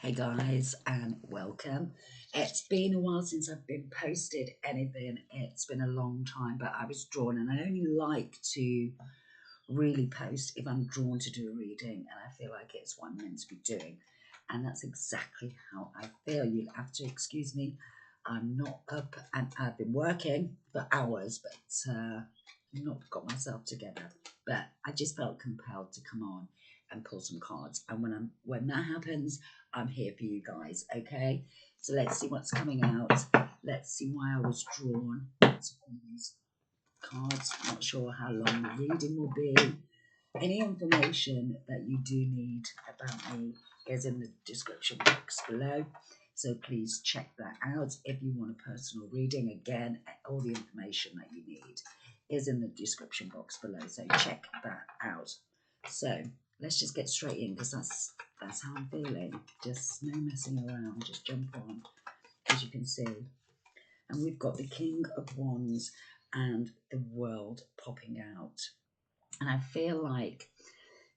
Hey guys, and welcome. It's been a while since I've been posted anything. It's been a long time, but I was drawn, and I only like to really post if I'm drawn to do a reading and I feel like it's what I'm meant to be doing. And that's exactly how I feel. You'll have to excuse me. I'm not up, and I've been working for hours, but not got myself together. But I just felt compelled to come on and pull some cards. And when that happens, I'm here for you guys. Okay, so let's see what's coming out. Let's see why I was drawn to these cards. Not sure how long the reading will be. Any information that you do need about me is in the description box below. So please check that out. If you want a personal reading, again, all the information that you need is in the description box below. So check that out. So let's just get straight in, because that's how I'm feeling. Just no messing around. Just jump on, as you can see. And we've got the King of Wands and the World popping out. And I feel like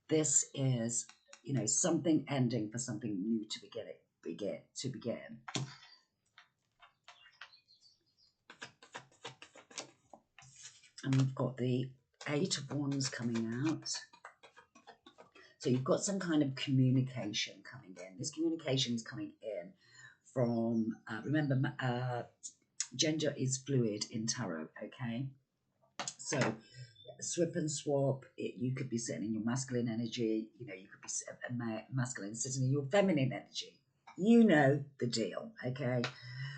this is, something ending for something new to begin. And we've got the Eight of Wands coming out. So you've got some kind of communication coming in. This communication is coming in from, remember, gender is fluid in tarot, okay? So swip and swap. You could be sitting in your masculine energy. You could be masculine sitting in your feminine energy. You know the deal, okay?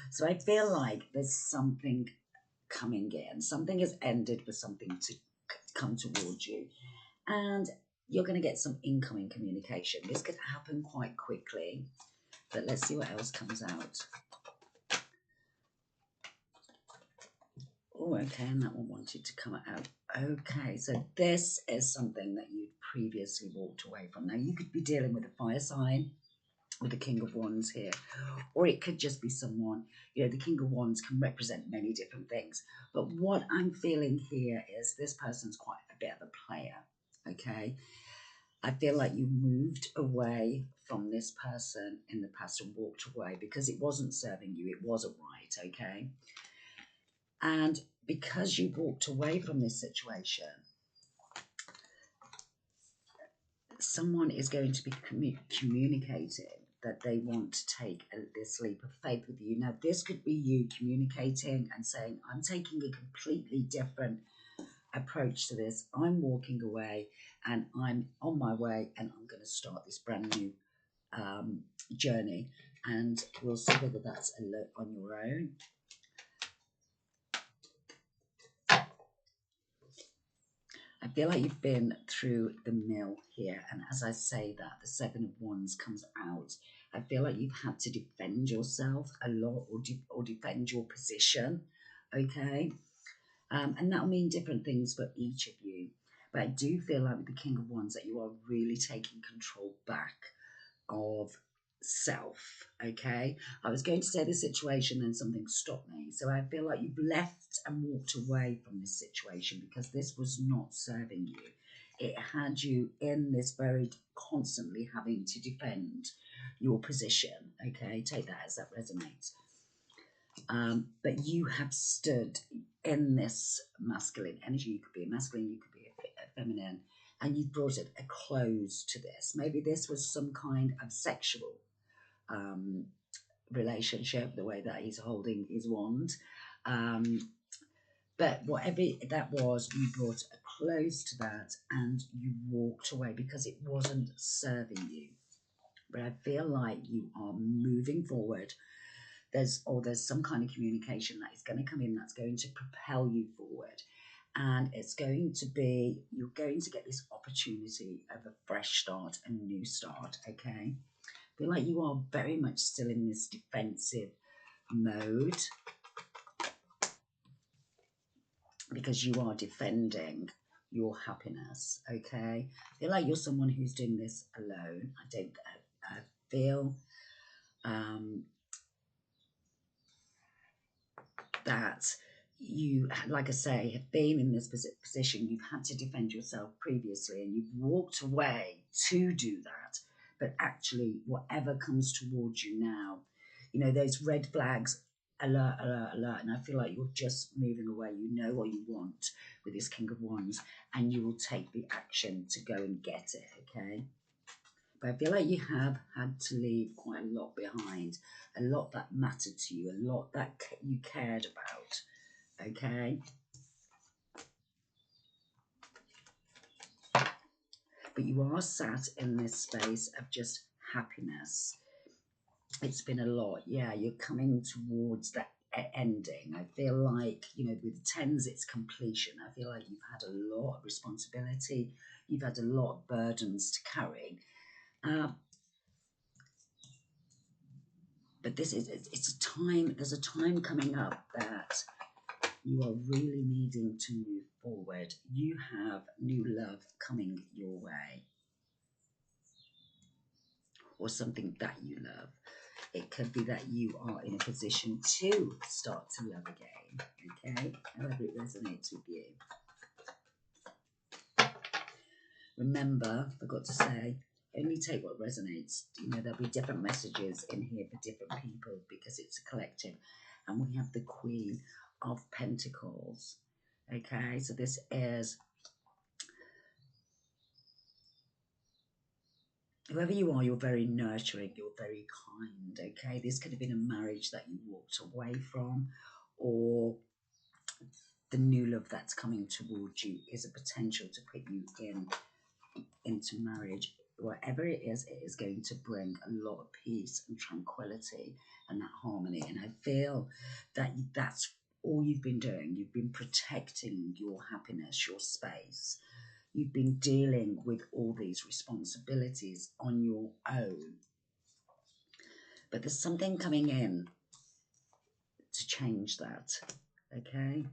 So I feel like there's something coming in. Something has ended for something to come towards you. And you're going to get some incoming communication. This could happen quite quickly. But let's see what else comes out. Oh, okay, and that one wanted to come out. Okay, so this is something that you'd previously walked away from. Now, you could be dealing with a fire sign, with the King of Wands here, or it could just be someone, the King of Wands can represent many different things. But what I'm feeling here is this person's quite a bit of a player, okay? I feel like you moved away from this person in the past and walked away because it wasn't serving you. It wasn't right, okay? And because you walked away from this situation, someone is going to be communicating that they want to take this leap of faith with you. Now, this could be you communicating and saying, I'm taking a completely different approach to this. I'm walking away and I'm on my way and I'm going to start this brand new journey. And we'll see whether that's a look on your own. I feel like you've been through the mill here. And as I say that, the Seven of Wands comes out. I feel like you've had to defend yourself a lot, or defend your position, okay? And that'll mean different things for each of you. But I do feel like with the King of Wands that you are really taking control back of self, okay? I was going to say the situation, then something stopped me. So I feel like you've left and walked away from this situation because this was not serving you. It had you in this very constantly having to defend your position, okay? Take that as that resonates. But you have stood in this masculine energy. You could be a masculine, you could be a feminine, and you brought it a close to this. Maybe this was some kind of sexual relationship, the way that he's holding his wand. But whatever that was, you brought a close to that and you walked away because it wasn't serving you. But I feel like you are moving forward. There's some kind of communication that is going to come in that's going to propel you forward. And it's going to be, you're going to get this opportunity of a fresh start, a new start, okay? I feel like you are very much still in this defensive mode because you are defending your happiness, okay? I feel like you're someone who's doing this alone. I feel that you, like I say, have been in this position. You've had to defend yourself previously and you've walked away to do that but actually whatever comes towards you now, you know, those red flags, alert, alert, alert, and I feel like you're just moving away. You know what you want with this King of Wands, and you will take the action to go and get it, okay? But I feel like you have had to leave quite a lot behind, a lot that mattered to you, a lot that you cared about, okay? But you are sat in this space of just happiness. It's been a lot. Yeah, you're coming towards that ending. I feel like, you know, with the tens, it's completion. I feel like you've had a lot of responsibility. You've had a lot of burdens to carry. But this is, it's a time, there's a time coming up that you are really needing to move forward. You have new love coming your way, or something that you love. It could be that you are in a position to start to love again, okay? However it resonates with you. Remember, forgot to say, only take what resonates. You know, there'll be different messages in here for different people because it's a collective. And we have the Queen of Pentacles, okay? So this is, whoever you are, you're very nurturing, you're very kind, okay? This could have been a marriage that you walked away from, or the new love that's coming towards you is a potential to put you into marriage. Whatever it is going to bring a lot of peace and tranquility and that harmony. And I feel that that's all you've been doing. You've been protecting your happiness, your space. You've been dealing with all these responsibilities on your own. But there's something coming in to change that, okay?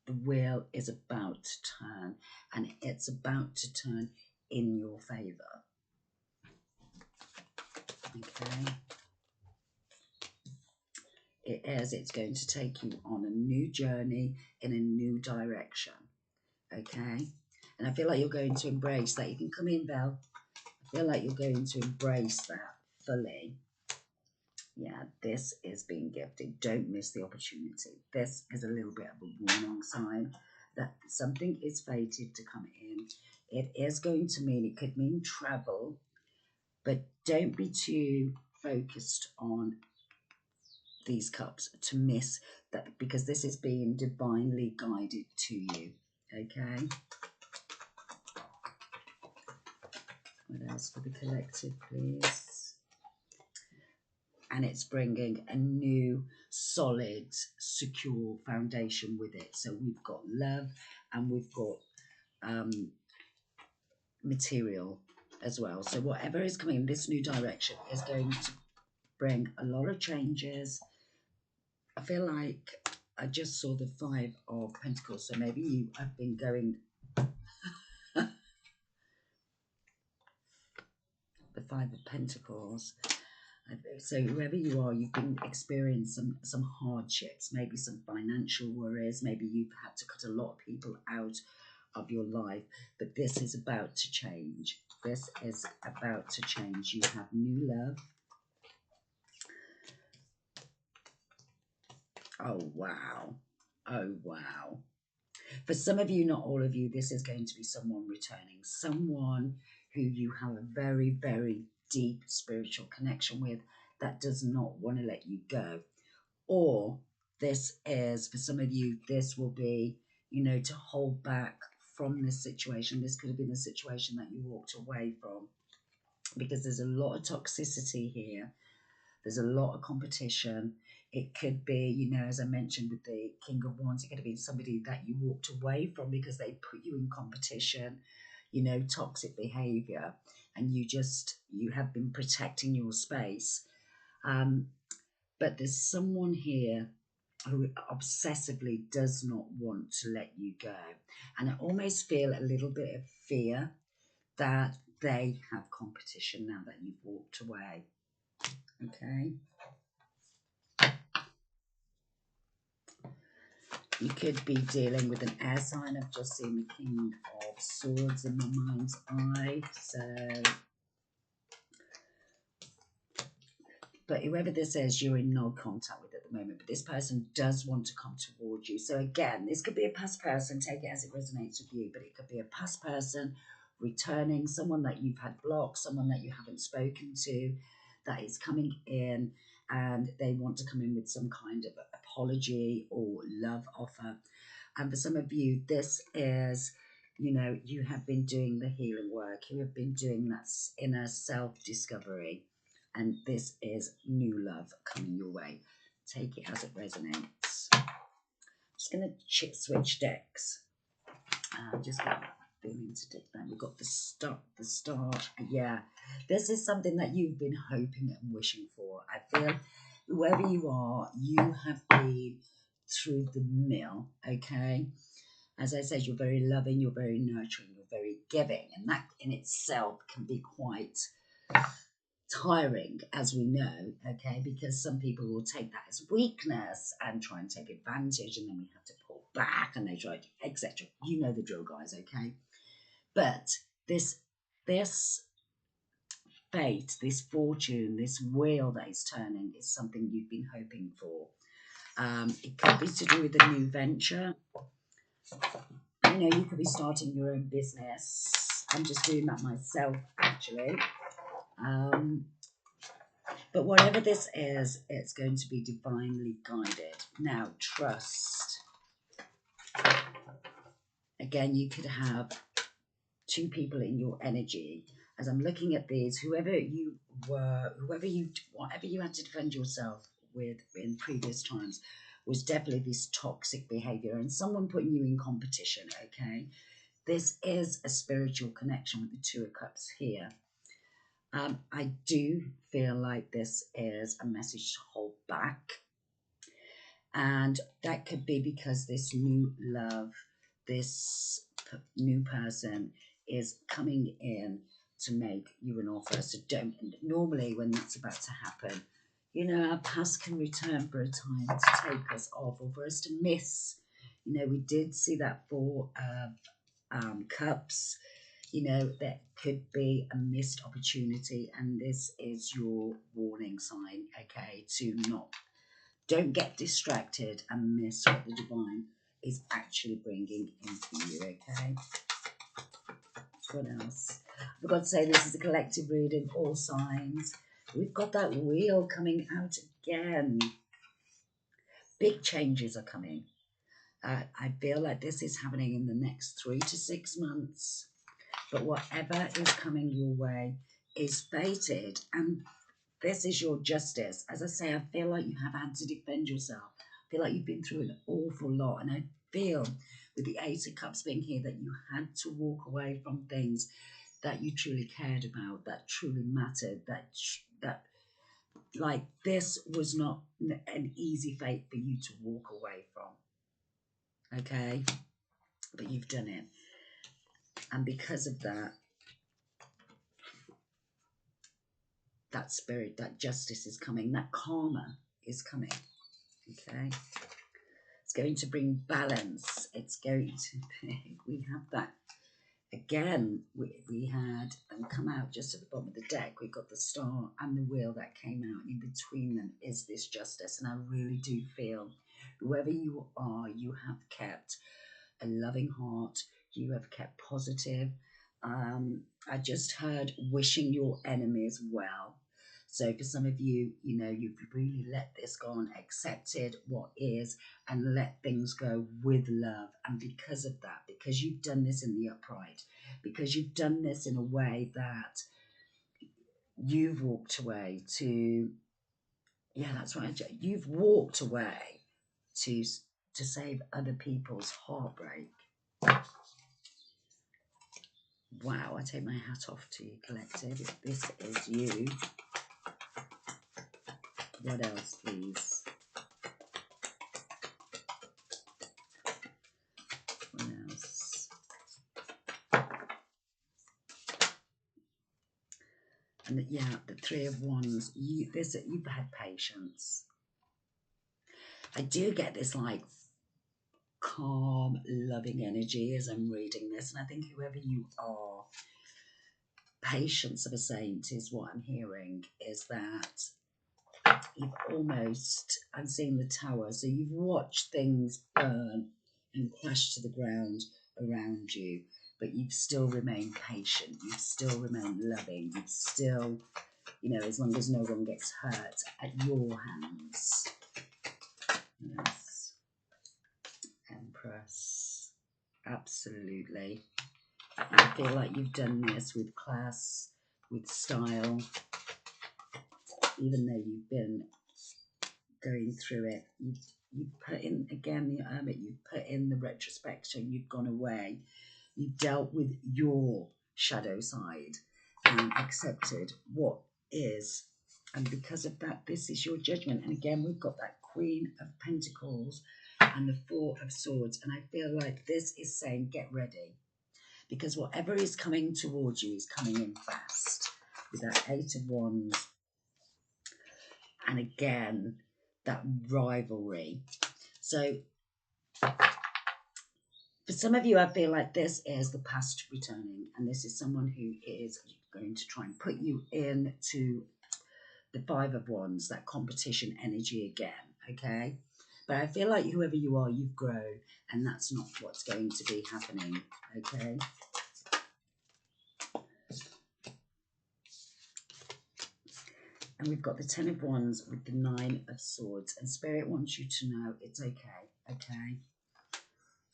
The wheel is about to turn, and it's about to turn in your favor. Okay. It is. It's going to take you on a new journey in a new direction. Okay. And I feel like you're going to embrace that. You can come in, Belle. I feel like you're going to embrace that fully. Yeah, this is being gifted. Don't miss the opportunity. This is a little bit of a warning sign that something is fated to come in. It is going to mean, it could mean travel, but don't be too focused on these cups to miss that, because this is being divinely guided to you. Okay. What else for the collective, please? And it's bringing a new, solid, secure foundation with it. So we've got love and we've got material as well. So whatever is coming in this new direction is going to bring a lot of changes. I feel like I just saw the Five of Pentacles. So maybe you have been going... the Five of Pentacles. So whoever you are, you've been experiencing some hardships, maybe some financial worries, maybe you've had to cut a lot of people out of your life, but this is about to change. This is about to change. You have new love. Oh, wow. Oh, wow. For some of you, not all of you, this is going to be someone returning, someone who you have a very, very deep spiritual connection with that does not want to let you go. Or this is, for some of you, this will be, you know, to hold back from this situation. This could have been a situation that you walked away from, because there's a lot of toxicity here. There's a lot of competition. It could be, you know, as I mentioned with the King of Wands, it could have been somebody that you walked away from because they put you in competition, you know, toxic behavior, and you have been protecting your space. But there's someone here who obsessively does not want to let you go. And I almost feel a little bit of fear that they have competition now that you've walked away. Okay. You could be dealing with an air sign. I've just seen the King of Swords in my mind's eye. So, but whoever this is, you're in no contact with at the moment. But this person does want to come towards you. So again, this could be a past person. Take it as it resonates with you. But it could be a past person returning, someone that you've had blocked, someone that you haven't spoken to, that is coming in, and they want to come in with some kind of apology or love offer. And for some of you, this is, you know, you have been doing the healing work. You have been doing that inner self-discovery. And this is new love coming your way. Take it as it resonates. I'm just going to switch decks. Just got that feeling to take that. We've got the start. Yeah, this is something that you've been hoping and wishing for. I feel whoever you are, you have been through the mill, okay? As I said, you're very loving, you're very nurturing, you're very giving, and that in itself can be quite tiring, as we know, okay, because some people will take that as weakness and try and take advantage, and then we have to pull back and they try to, etc. You know the drill, guys, okay? But this fate, this fortune, this wheel that is turning is something you've been hoping for. It could be to do with a new venture. You know, you could be starting your own business. I'm just doing that myself, actually. But whatever this is, it's going to be divinely guided. Now, trust. Again, you could have two people in your energy. As I'm looking at these, whatever you had to defend yourself with in previous times was definitely this toxic behavior and someone putting you in competition, okay? This is a spiritual connection with the Two of Cups here. I do feel like this is a message to hold back. And that could be because this new love, this new person is coming in to make you an offer. So don't, normally when that's about to happen, you know, our past can return for a time to take us off or for us to miss. You know, we did see that Four of Cups. You know, there could be a missed opportunity, and this is your warning sign, okay, to don't get distracted and miss what the divine is actually bringing into you, okay? What else? I forgot to say this is a collective reading, all signs. We've got that wheel coming out again. Big changes are coming. I feel like this is happening in the next 3 to 6 months. But whatever is coming your way is fated, and this is your justice. As I say, I feel like you have had to defend yourself. I feel like you've been through an awful lot, and I feel with the Ace of Cups being here that you had to walk away from things that you truly cared about, that truly mattered, that like this was not an easy fate for you to walk away from, okay? But you've done it, and because of that, that spirit, that justice is coming, that karma is coming, okay? It's going to bring balance. It's going to, we have that. Again, we had them come out just at the bottom of the deck. We got the star and the wheel that came out. In between them is this justice. And I really do feel, whoever you are, you have kept a loving heart. You have kept positive. I just heard wishing your enemies well. So for some of you, you know, you've really let this go and accepted what is and let things go with love. And because of that, because you've done this in the upright, because you've done this in a way that you've walked away to, yeah, that's right, you've walked away to save other people's heartbreak. Wow, I take my hat off to you, collective. If this is you, what else, please? What else? And yeah, the Three of Wands. You've had patience. I do get this like calm, loving energy as I'm reading this. And I think whoever you are, patience of a saint is what I'm hearing, is that you've almost, I'm seeing the tower, so you've watched things burn and crash to the ground around you, but you've still remained patient, you've still remained loving, you've still, you know, as long as no one gets hurt at your hands. Yes. Empress. Absolutely. I feel like you've done this with class, with style, even though you've been going through it. You've put in, again, the hermit, you've put in the retrospection, you've gone away, you've dealt with your shadow side and accepted what is. And because of that, this is your judgment. And again, we've got that Queen of Pentacles and the Four of Swords. And I feel like this is saying, get ready. Because whatever is coming towards you is coming in fast. With that Eight of Wands. And again, that rivalry. So for some of you, I feel like this is the past returning. And this is someone who is going to try and put you into the Five of Wands, that competition energy again, okay? But I feel like whoever you are, you've grown, and that's not what's going to be happening, okay? And we've got the Ten of Wands with the Nine of Swords, and Spirit wants you to know it's okay, okay?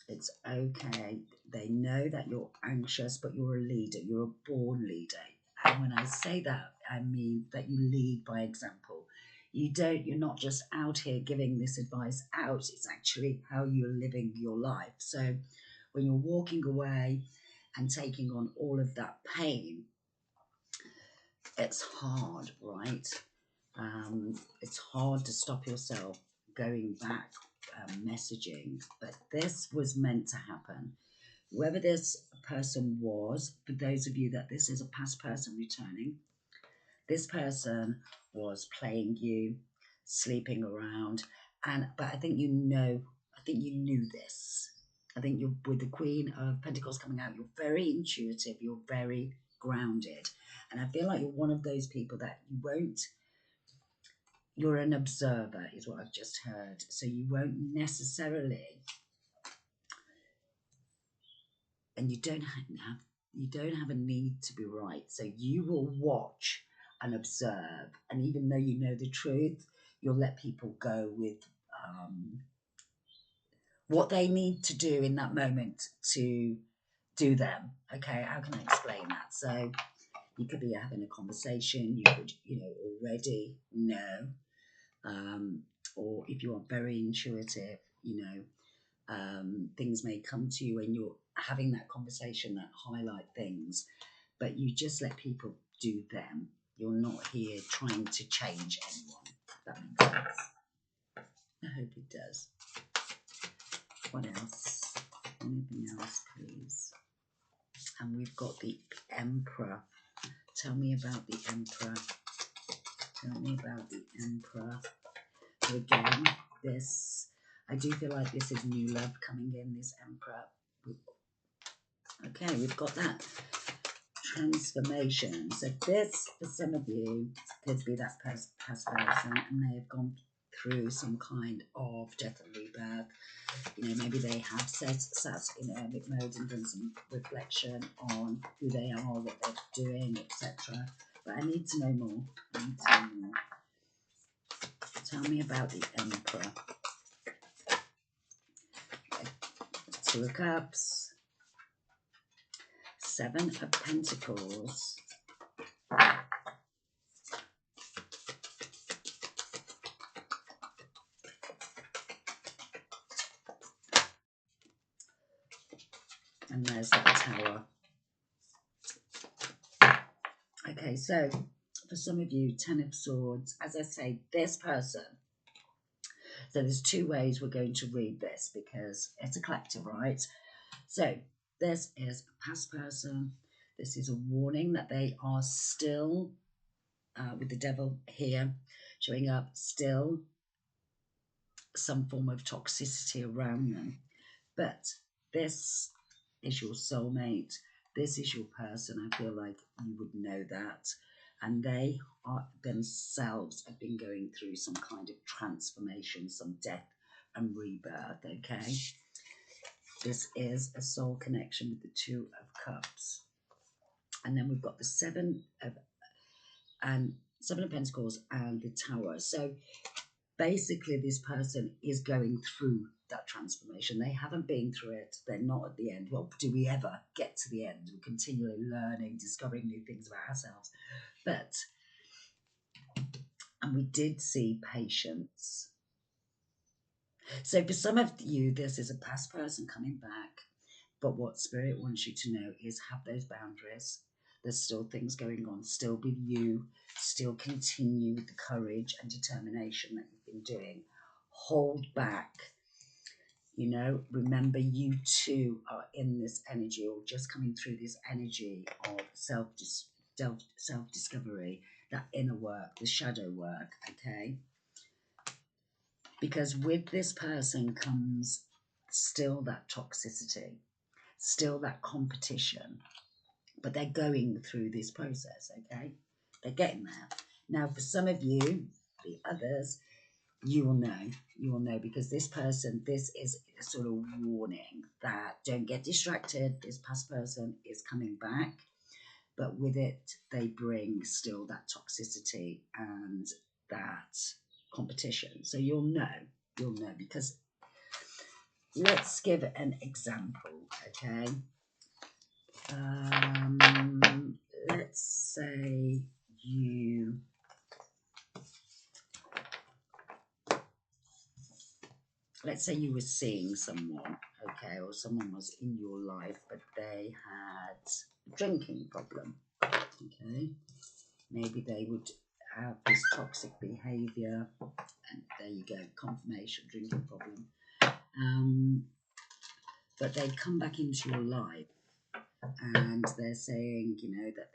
It's okay. They know that you're anxious, but you're a leader. You're a born leader. And when I say that, I mean that you lead by example. You're not just out here giving this advice out. It's actually how you're living your life. So when you're walking away and taking on all of that pain, it's hard, right? It's hard to stop yourself going back, messaging, but this was meant to happen. Whoever this person was, for those of you that this is a past person returning, this person was playing you, sleeping around, but I think you knew this. I think you're with the Queen of Pentacles coming out. You're very intuitive. You're very grounded, and I feel like you're one of those people that you won't. You're an observer, is what I've just heard. So you won't necessarily, and you don't have a need to be right. So you will watch and observe, and even though you know the truth, you'll let people go with what they need to do in that moment to do them. Okay, how can I explain that? So you could be having a conversation, you could, already know, or if you are very intuitive, things may come to you when you're having that conversation that highlight things, but you just let people do them. You're not here trying to change anyone. If that makes sense. I hope it does. What else? Anything else, please? And we've got the Emperor. Tell me about the Emperor. Tell me about the Emperor. So again, I do feel like this is new love coming in, this Emperor. Okay, we've got that transformation. So this, for some of you, could be that past person, and they have gone through some kind of death and rebirth. Maybe they have sat in hermit mode and done some reflection on who they are, what they're doing, etc. But I need to know more. Tell me about the Emperor. Okay. Two of Cups. Seven of Pentacles. And there's that Tower. Okay, so for some of you, Ten of Swords, as I say, this person. So there's two ways we're going to read this because it's a collective, right? So this is a past person. This is a warning that they are still, with the Devil here, showing up, still some form of toxicity around them. But this is your soulmate. This is your person. I feel like you would know that. And they are themselves have been going through some kind of transformation, some death and rebirth, okay? This is a soul connection with the Two of Cups. And then we've got the Seven of Pentacles and the Tower. So basically this person is going through that transformation. They haven't been through it. They're not at the end. Well, do we ever get to the end? We're continually learning, discovering new things about ourselves. And we did see patience. So for some of you, this is a past person coming back. But what Spirit wants you to know is have those boundaries. There's still things going on. Still be you. Still continue with the courage and determination that you've been doing. Hold back. You know, remember you too are in this energy, or just coming through this energy of self-discovery, that inner work, the shadow work, okay? Because with this person comes still that toxicity, still that competition, but they're going through this process, okay? They're getting there. Now, for some of you, the others, you will know because this person, this is a sort of warning that don't get distracted. This past person is coming back, but with it, they bring still that toxicity and that competition. So you'll know because let's give an example, okay? Let's say you were seeing someone, okay, or someone was in your life, but they had a drinking problem, okay? Maybe they would have this toxic behavior, and there you go, confirmation, drinking problem. But they come back into your life, and they're saying, you know, that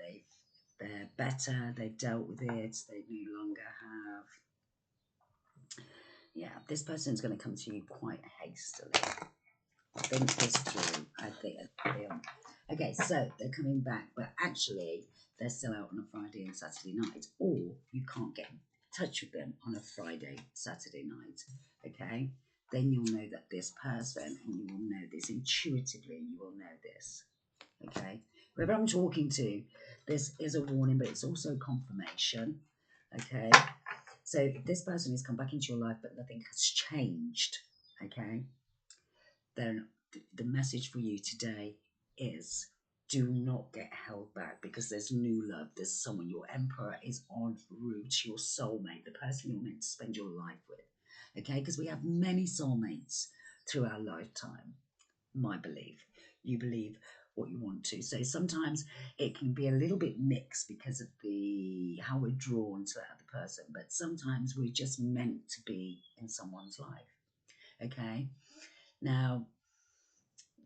they're better, they've dealt with it, they no longer have. Yeah, this person's going to come to you quite hastily. Think this through. I think. Okay, so they're coming back, but actually they're still out on a Friday and Saturday night, or you can't get in touch with them on a Friday, Saturday night. Okay, then you'll know that this person, and you will know this intuitively, you will know this. Okay, whoever I'm talking to, this is a warning, but it's also confirmation. Okay, so if this person has come back into your life, but nothing has changed, okay, then the message for you today is do not get held back, because there's new love. There's someone, your emperor is en route, your soulmate, the person you're meant to spend your life with. Okay, because we have many soulmates through our lifetime, my belief. You believe what you want to. So sometimes it can be a little bit mixed because of how we're drawn to that other person, but sometimes we're just meant to be in someone's life. Okay, now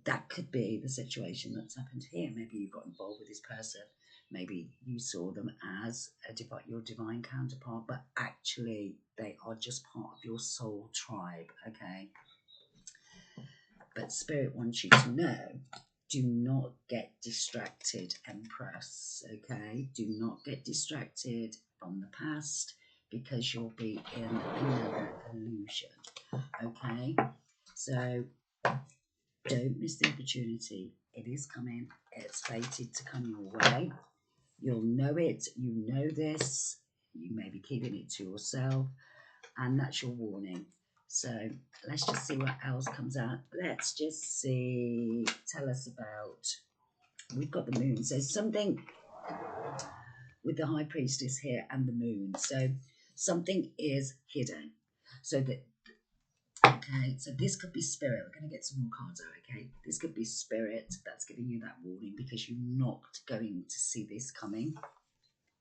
that could be the situation that's happened here. Maybe you got involved with this person. Maybe you saw them as your divine counterpart, but actually they are just part of your soul tribe, okay? But Spirit wants you to know, do not get distracted, Empress, okay? Do not get distracted from the past, because you'll be in another illusion, okay? So don't miss the opportunity. It is coming. It's fated to come your way. You'll know it. You know this. You may be keeping it to yourself, and that's your warning. So let's just see what else comes out. Let's just see. Tell us about. We've got the moon. So something with the High Priestess here and the moon. So something is hidden. So that. Okay, so this could be Spirit. We're going to get some more cards out, okay? This could be Spirit that's giving you that warning, because you're not going to see this coming,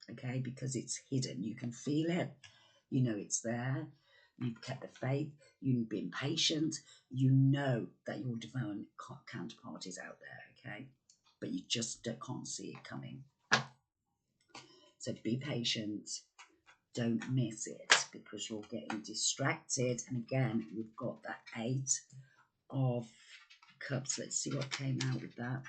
okay? Because it's hidden. You can feel it. You know it's there. You've kept the faith. You've been patient. You know that your divine counterpart is out there, okay? But you just can't see it coming. So be patient. Don't miss it, because you're getting distracted. And again, we've got that 8 of Cups. Let's see what came out with that.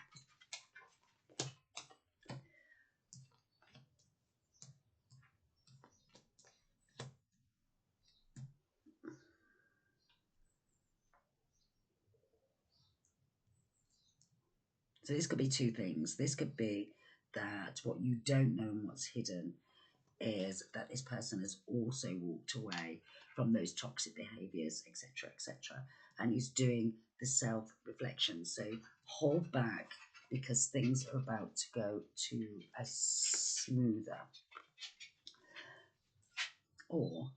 So this could be two things. This could be that what you don't know and what's hidden is that this person has also walked away from those toxic behaviors, etc., etc., and is doing the self-reflection. So hold back because things are about to go to a smoother. Or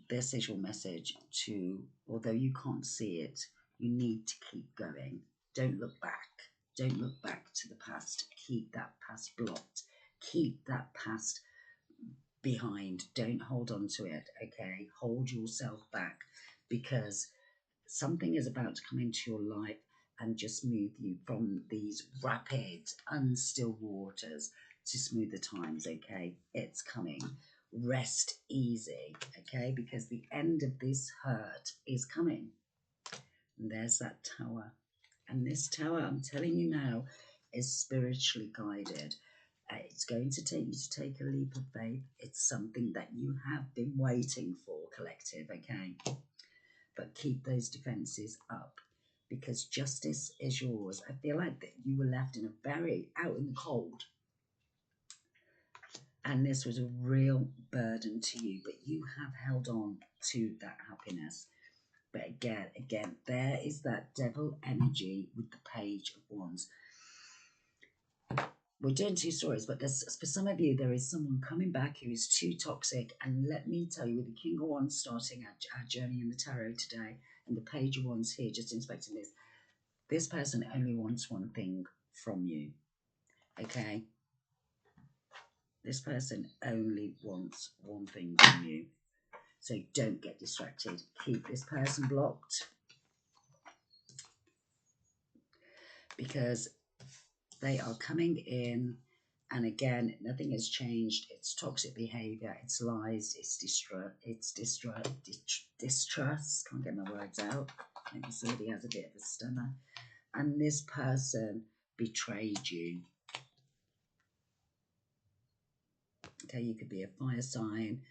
this is your message to, although you can't see it, you need to keep going. Don't look back. Don't look back to the past. Keep that past blocked. Keep that past behind. Don't hold on to it, okay? Hold yourself back because something is about to come into your life and just move you from these rapid, unstill waters to smoother times, okay? It's coming. Rest easy, okay? Because the end of this hurt is coming. And there's that tower. And this tower, I'm telling you now, is spiritually guided. It's going to take you to take a leap of faith. It's something that you have been waiting for, collective, okay? But keep those defenses up because justice is yours. I feel like that you were left in a very out in the cold. And this was a real burden to you, but you have held on to that happiness. But again, there is that devil energy with the Page of Wands. We're doing two stories, but for some of you, there is someone coming back who is too toxic. And let me tell you, with the King of Wands starting our journey in the tarot today, and the Page of Wands here, just inspecting this person only wants one thing from you, okay? This person only wants one thing from you. So don't get distracted. Keep this person blocked because they are coming in, and again, nothing has changed. It's toxic behavior, it's lies, it's distrust. Can't get my words out. Maybe somebody has a bit of a stammer. And this person betrayed you. Okay, you could be a fire sign.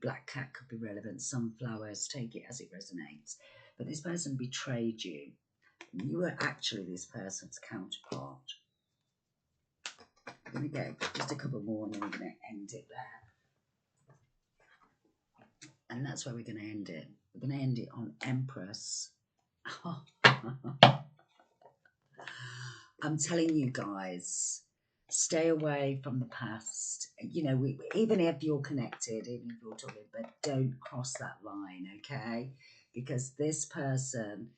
Black cat could be relevant. Sunflowers, take it as it resonates. But this person betrayed you. You were actually this person's counterpart. We're going to get just a couple more and then we're going to end it there. And that's where we're going to end it. We're going to end it on Empress. I'm telling you guys, stay away from the past. You know, even if you're connected, even if you're talking, but don't cross that line, okay? Because this person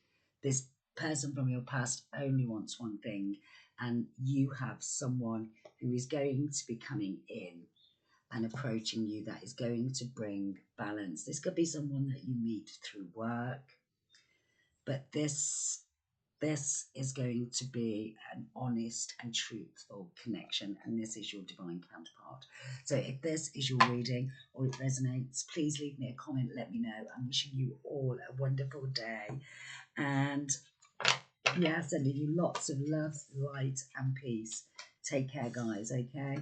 from your past only wants one thing, and you have someone who is going to be coming in and approaching you that is going to bring balance. This could be someone that you meet through work, but this is going to be an honest and truthful connection, and this is your divine counterpart. So if this is your reading or it resonates, please leave me a comment, let me know. I'm wishing you all a wonderful day, and yeah, sending you lots of love, light and peace. Take care, guys, okay?